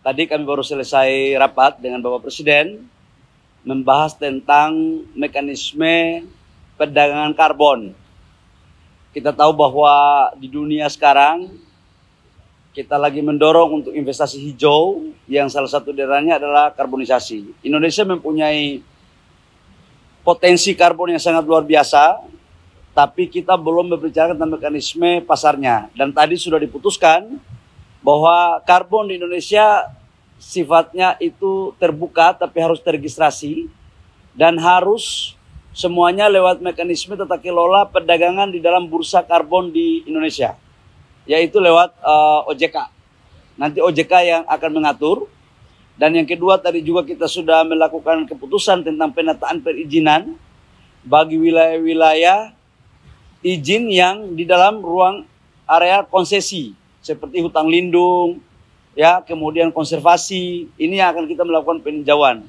Tadi kami baru selesai rapat dengan Bapak Presiden membahas tentang mekanisme perdagangan karbon. Kita tahu bahwa di dunia sekarang kita lagi mendorong untuk investasi hijau yang salah satu daerahnya adalah karbonisasi. Indonesia mempunyai potensi karbon yang sangat luar biasa, tapi kita belum berbicara tentang mekanisme pasarnya. Dan tadi sudah diputuskan bahwa karbon di Indonesia sifatnya itu terbuka tapi harus terregistrasi dan harus semuanya lewat mekanisme tata kelola perdagangan di dalam bursa karbon di Indonesia, yaitu lewat OJK. Nanti OJK yang akan mengatur. Dan yang kedua, tadi juga kita sudah melakukan keputusan tentang penataan perizinan bagi wilayah-wilayah izin yang di dalam ruang area konsesi seperti hutan lindung, ya, kemudian konservasi. Ini yang akan kita melakukan peninjauan.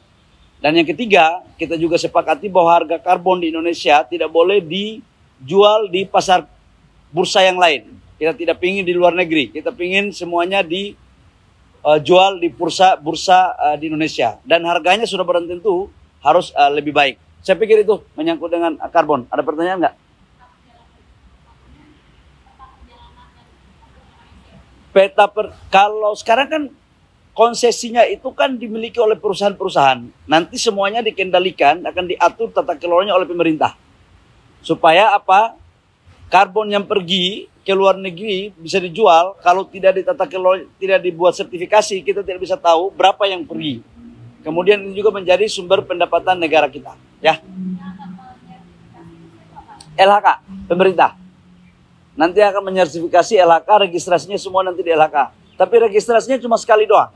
Dan yang ketiga, kita juga sepakati bahwa harga karbon di Indonesia tidak boleh dijual di pasar bursa yang lain. Kita tidak ingin di luar negeri, kita ingin semuanya dijual di bursa di Indonesia. Dan harganya sudah barang tentu harus lebih baik. Saya pikir itu menyangkut dengan karbon. Ada pertanyaan nggak? Kalau sekarang kan konsesinya itu kan dimiliki oleh perusahaan-perusahaan. Nanti semuanya dikendalikan, akan diatur tata kelolanya oleh pemerintah. Supaya apa? Karbon yang pergi ke luar negeri bisa dijual. Kalau tidak ditata kelola, tidak dibuat sertifikasi, kita tidak bisa tahu berapa yang pergi. Kemudian ini juga menjadi sumber pendapatan negara kita. Ya. LHK, pemerintah. Nanti akan menyertifikasi LHK, registrasinya semua nanti di LHK. Tapi registrasinya cuma sekali doang.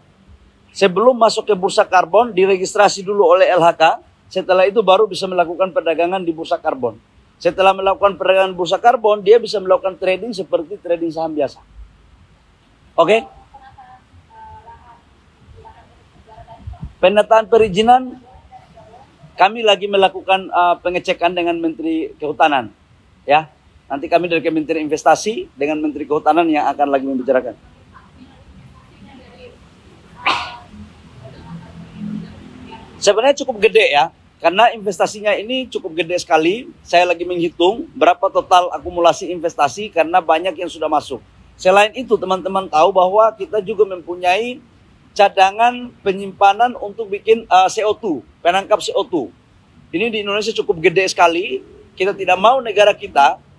Sebelum masuk ke bursa karbon, diregistrasi dulu oleh LHK. Setelah itu baru bisa melakukan perdagangan di bursa karbon. Setelah melakukan perdagangan bursa karbon, dia bisa melakukan trading seperti trading saham biasa. Oke? Penataan perizinan, kami lagi melakukan pengecekan dengan Menteri Kehutanan. Ya. Nanti kami dari Kementerian Investasi dengan Menteri Kehutanan yang akan lagi membicarakan. Sebenarnya cukup gede ya, karena investasinya ini cukup gede sekali. Saya lagi menghitung berapa total akumulasi investasi karena banyak yang sudah masuk. Selain itu teman-teman tahu bahwa kita juga mempunyai cadangan penyimpanan untuk bikin CO2, penangkap CO2. Ini di Indonesia cukup gede sekali. Kita tidak mau negara kita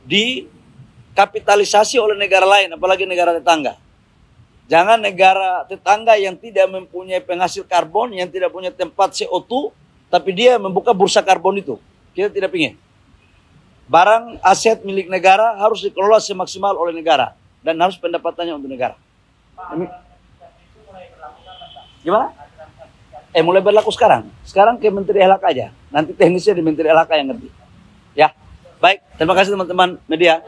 dikapitalisasi oleh negara lain, apalagi negara tetangga. Jangan negara tetangga yang tidak mempunyai penghasil karbon, yang tidak punya tempat CO2, tapi dia membuka bursa karbon itu. Kita tidak ingin. Barang aset milik negara harus dikelola semaksimal oleh negara. Dan harus pendapatannya untuk negara. Gimana? Mulai berlaku sekarang. Sekarang ke Menteri LHK aja. Nanti teknisnya di Menteri LHK yang ngerti. Ya. Baik, terima kasih teman-teman media.